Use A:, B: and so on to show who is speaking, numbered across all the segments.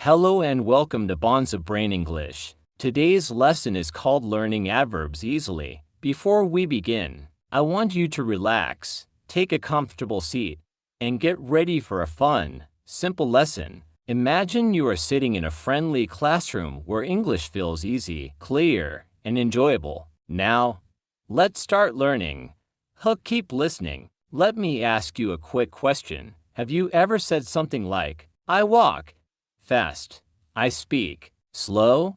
A: Hello and welcome to Bonds of Brain English. Today's lesson is called Learning Adverbs Easily. Before we begin, I want you to relax, take a comfortable seat, and get ready for a fun, simple lesson. Imagine you are sitting in a friendly classroom where English feels easy, clear, and enjoyable. Now, let's start learning. Keep listening. Let me ask you a quick question. Have you ever said something like, I walk fast, I speak slow,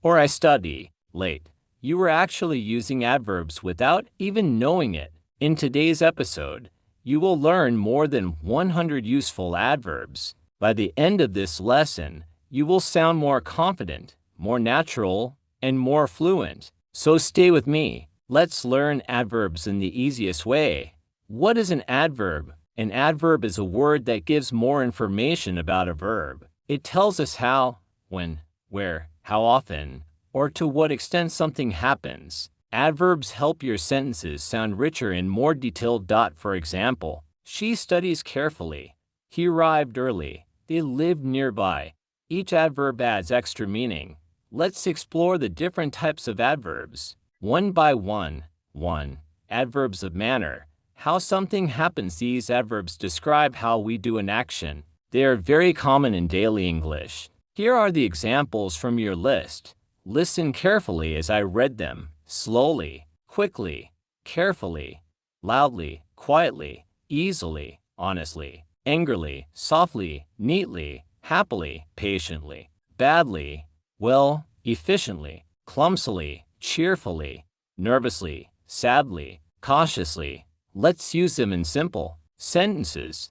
A: or I study late? You were actually using adverbs without even knowing it. In today's episode, you will learn more than 100 useful adverbs. By the end of this lesson, you will sound more confident, more natural, and more fluent. So stay with me. Let's learn adverbs in the easiest way. What is an adverb? An adverb is a word that gives more information about a verb. It tells us how, when, where, how often, or to what extent something happens. Adverbs help your sentences sound richer and more detailed. For example, she studies carefully. He arrived early. They lived nearby. Each adverb adds extra meaning. Let's explore the different types of adverbs, one by one. 1. Adverbs of manner. How something happens. These adverbs describe how we do an action. They are very common in daily English. Here are the examples from your list. Listen carefully as I read them. Slowly, quickly, carefully, loudly, quietly, easily, honestly, angrily, softly, neatly, happily, patiently, badly, well, efficiently, clumsily, cheerfully, nervously, sadly, cautiously. Let's use them in simple sentences.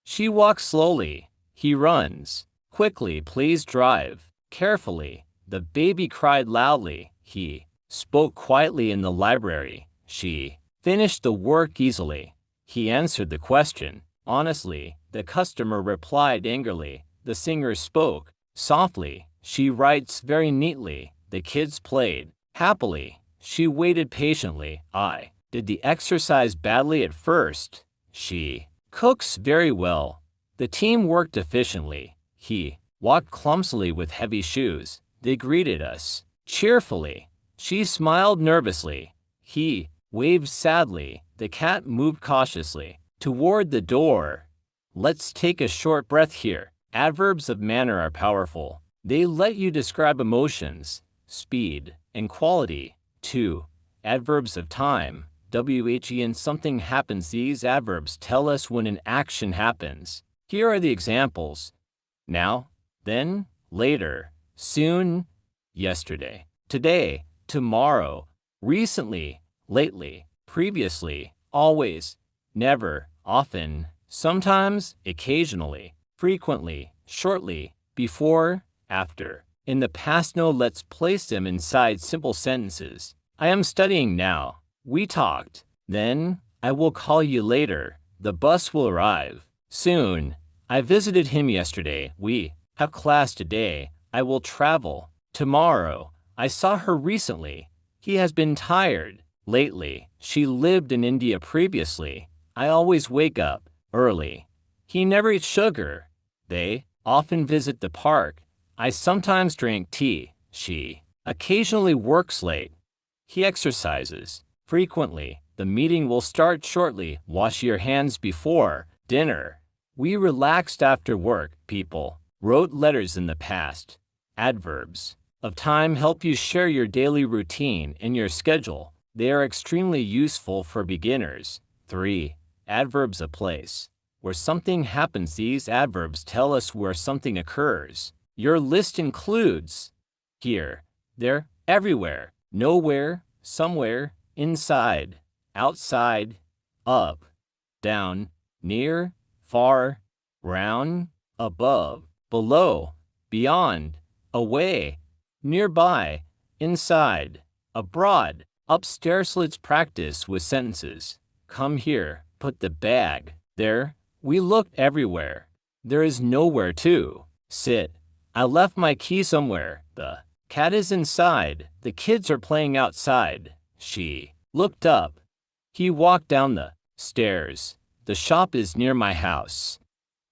A: She walks slowly. He runs quickly. Please drive carefully. The baby cried loudly. He spoke quietly in the library. She finished the work easily. He answered the question honestly. The customer replied angrily. The singer spoke softly. She writes very neatly. The kids played happily. She waited patiently. I did the exercise badly at first. She cooks very well. The team worked efficiently. He walked clumsily with heavy shoes. They greeted us cheerfully. She smiled nervously. He waved sadly. The cat moved cautiously toward the door. Let's take a short breath here. Adverbs of manner are powerful. They let you describe emotions, speed, and quality. 2. Adverbs of time. When something happens. These adverbs tell us when an action happens. Here are the examples. Now, then, later, soon, yesterday, today, tomorrow, recently, lately, previously, always, never, often, sometimes, occasionally, frequently, shortly, before, after. In the past. No, let's place them inside simple sentences. I am studying now. We talked. Then, I will call you later. The bus will arrive soon. I visited him yesterday. We have class today. I will travel tomorrow. I saw her recently. He has been tired lately. She lived in India previously. I always wake up early. He never eats sugar. They often visit the park. I sometimes drink tea. She occasionally works late. He exercises frequently. The meeting will start shortly. Wash your hands before dinner. We relaxed after work. People wrote letters in the past. Adverbs of time help you share your daily routine and your schedule. They are extremely useful for beginners. 3. Adverbs of place. Where something happens. These adverbs tell us where something occurs. Your list includes here, there, everywhere, nowhere, somewhere, inside, outside, up, down, near, far, round, above, below, beyond, away, nearby, inside, abroad, upstairs. Let's practice with sentences. Come here. Put the bag there. We looked everywhere. There is nowhere to sit. I left my key somewhere. The cat is inside. The kids are playing outside. She looked up. He walked down the stairs. The shop is near my house.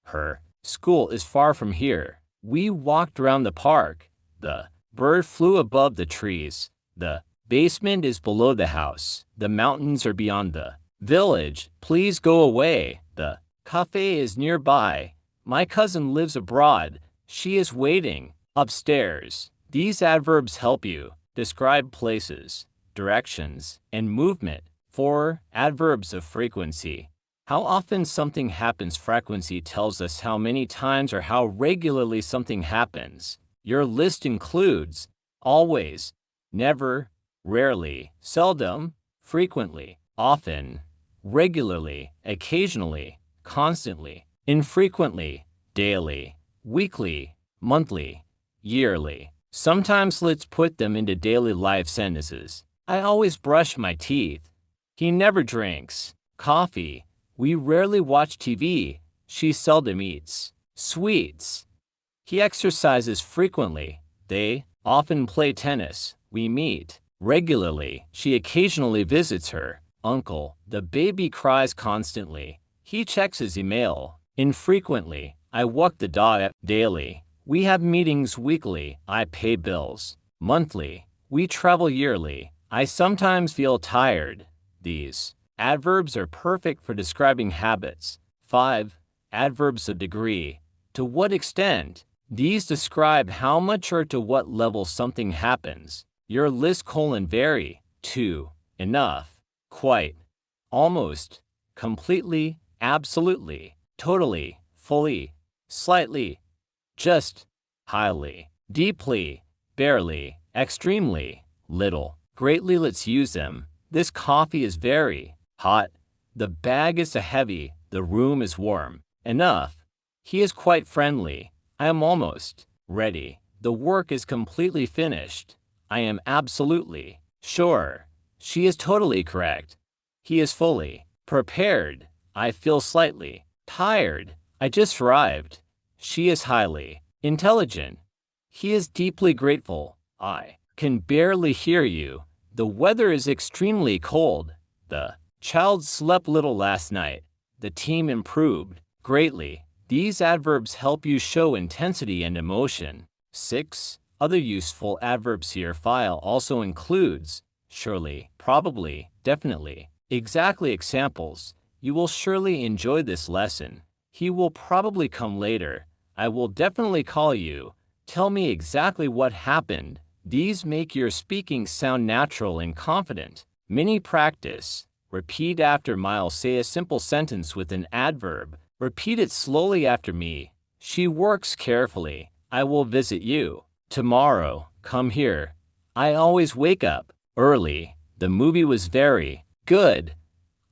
A: Her school is far from here. We walked around the park. The bird flew above the trees. The basement is below the house. The mountains are beyond the village. Please go away. The cafe is nearby. My cousin lives abroad. She is waiting upstairs. These adverbs help you describe places, directions, and movement. 4. Adverbs of frequency. How often something happens. Frequency tells us how many times or how regularly something happens. Your list includes always, never, rarely, seldom, frequently, often, regularly, occasionally, constantly, infrequently, daily, weekly, monthly, yearly. Sometimes let's put them into daily life sentences. I always brush my teeth. He never drinks coffee. We rarely watch TV. She seldom eats sweets. He exercises frequently. They often play tennis. We meet regularly. She occasionally visits her uncle. The baby cries constantly. He checks his email infrequently. I walk the dog daily. We have meetings weekly. I pay bills monthly. We travel yearly. I sometimes feel tired. These adverbs are perfect for describing habits. 5. Adverbs of degree. To what extent? These describe how much or to what level something happens. Your list: vary, to, enough, quite, almost, completely, absolutely, totally, fully, slightly, just, highly, deeply, barely, extremely, little, greatly. Let's use them. This coffee is very hot. The bag is heavy. The room is warm. Enough. He is quite friendly. I am almost ready. The work is completely finished. I am absolutely sure. She is totally correct. He is fully prepared. I feel slightly tired. I just arrived. She is highly intelligent. He is deeply grateful. I can barely hear you. The weather is extremely cold. The child slept little last night. The team improved greatly. These adverbs help you show intensity and emotion. 6. Other useful adverbs here. File also includes surely, probably, definitely, exactly. Examples: you will surely enjoy this lesson. He will probably come later. I will definitely call you. Tell me exactly what happened. These make your speaking sound natural and confident. Mini practice. Repeat after Miles. Say a simple sentence with an adverb. Repeat it slowly after me. She works carefully. I will visit you tomorrow. Come here. I always wake up early. The movie was very good.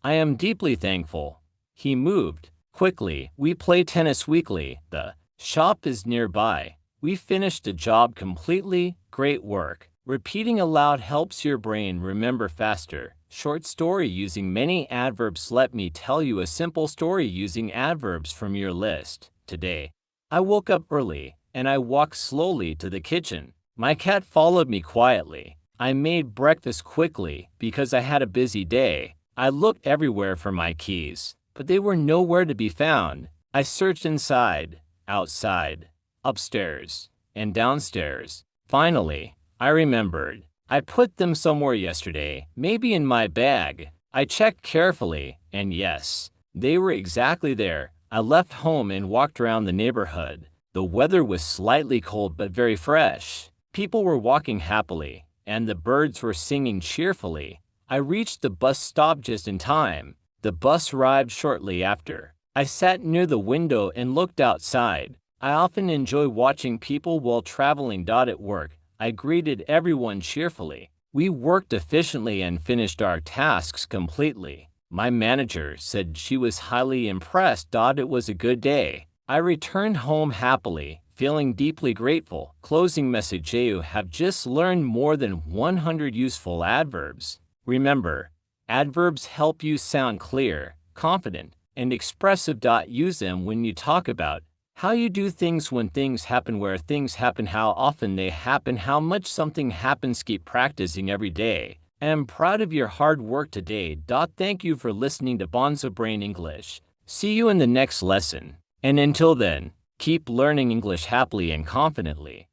A: I am deeply thankful. He moved quickly. We play tennis weekly. The shop is nearby. We finished the job completely. Great work. Repeating aloud helps your brain remember faster. Short story using many adverbs. Let me tell you a simple story using adverbs from your list. Today, I woke up early and I walked slowly to the kitchen. My cat followed me quietly. I made breakfast quickly because I had a busy day. I looked everywhere for my keys, but they were nowhere to be found. I searched inside, outside, upstairs, and downstairs. Finally, I remembered. I put them somewhere yesterday, maybe in my bag. I checked carefully, and yes, they were exactly there. I left home and walked around the neighborhood. The weather was slightly cold but very fresh. People were walking happily, and the birds were singing cheerfully. I reached the bus stop just in time. The bus arrived shortly after. I sat near the window and looked outside. I often enjoy watching people while traveling. At work, I greeted everyone cheerfully. We worked efficiently and finished our tasks completely. My manager said she was highly impressed. It was a good day. I returned home happily, feeling deeply grateful. Closing message. You have just learned more than 100 useful adverbs. Remember, adverbs help you sound clear, confident, and expressive. Use them when you talk about how you do things, when things happen, where things happen, how often they happen, how much something happens. Keep practicing every day. I am proud of your hard work today. Thank you for listening to Bonzo Brain English. See you in the next lesson. And until then, Keep learning English happily and confidently.